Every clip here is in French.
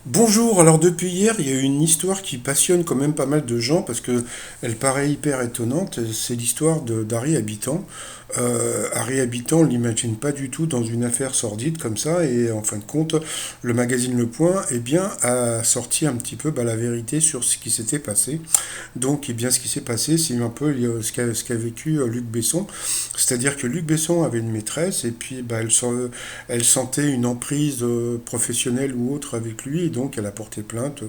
Bonjour, alors depuis hier, il y a eu une histoire qui passionne quand même pas mal de gens parce que elle paraît hyper étonnante. C'est l'histoire d'Harry Habitant. Harry Habitant, on l'imagine pas du tout dans une affaire sordide comme ça et en fin de compte, le magazine Le Point a sorti un petit peu la vérité sur ce qui s'était passé. Donc ce qui s'est passé, c'est un peu ce qu'a vécu Luc Besson. C'est-à-dire que Luc Besson avait une maîtresse et puis elle sentait une emprise professionnelle ou autre avec lui et donc elle a porté plainte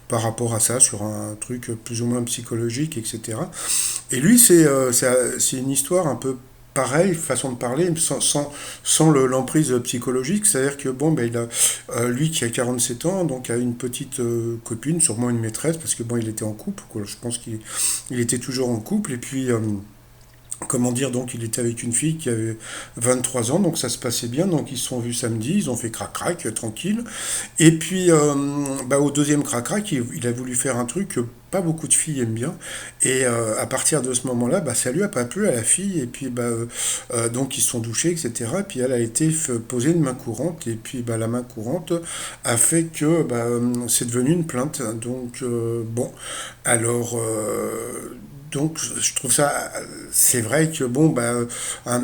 par rapport à ça sur un truc plus ou moins psychologique, etc. Et lui, c'est une histoire un peu pareille, façon de parler, sans l'emprise psychologique. C'est-à-dire que lui qui a 47 ans, donc a une petite copine, sûrement une maîtresse, parce que bon, il était en couple, quoi. Je pense qu'il était toujours en couple, et puis comment dire, donc il était avec une fille qui avait 23 ans, donc ça se passait bien, donc ils se sont vus samedi, ils ont fait crac-crac, tranquille, et puis au deuxième crac-crac, il a voulu faire un truc que pas beaucoup de filles aiment bien, et à partir de ce moment-là, ça lui a pas plu à la fille, et puis donc ils se sont douchés, etc., et puis elle a été posée une main courante, et puis la main courante a fait que c'est devenu une plainte, donc alors... donc je trouve ça, c'est vrai que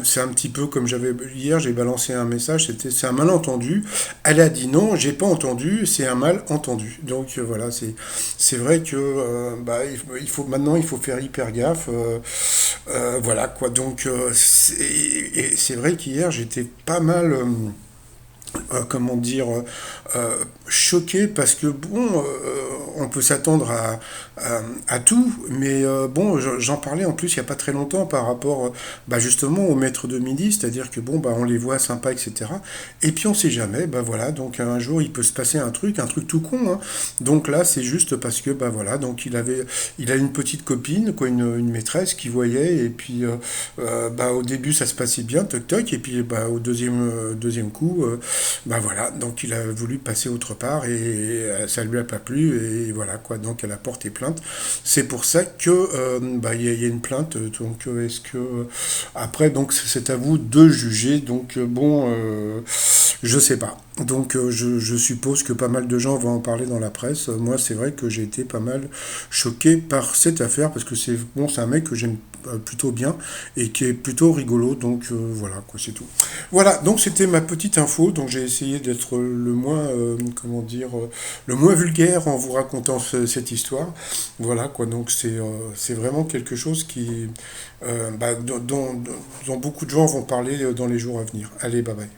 c'est un petit peu comme j'avais hier, j'ai balancé un message, c'est un malentendu. Elle a dit non, j'ai pas entendu, c'est un malentendu. Donc voilà, c'est vrai que il faut maintenant il faut faire hyper gaffe. Voilà quoi. Donc c'est vrai qu'hier j'étais pas mal. Comment dire, choqué parce que on peut s'attendre à tout, mais j'en parlais en plus il n'y a pas très longtemps par rapport justement au maître de midi, c'est-à-dire que on les voit sympas, etc. Et puis on sait jamais, voilà, donc un jour il peut se passer un truc tout con, hein. Donc là c'est juste parce que voilà, donc il a une petite copine, quoi, une maîtresse qui voyait, et puis au début ça se passait bien, toc toc, et puis au deuxième coup, voilà, donc il a voulu passer autre part et ça lui a pas plu et voilà quoi, donc elle a porté plainte. C'est pour ça que y a une plainte. Donc est-ce que après donc c'est à vous de juger. Donc je sais pas. Donc je suppose que pas mal de gens vont en parler dans la presse. Moi c'est vrai que j'ai été pas mal choqué par cette affaire parce que c'est un mec que j'aime plutôt bien et qui est plutôt rigolo. Donc voilà quoi, c'est tout. Voilà, donc c'était ma petite info. Donc j'ai essayé d'être le moins, comment dire, le moins vulgaire en vous racontant cette histoire. Voilà quoi, donc c'est vraiment quelque chose dont beaucoup de gens vont parler dans les jours à venir. Allez, bye bye.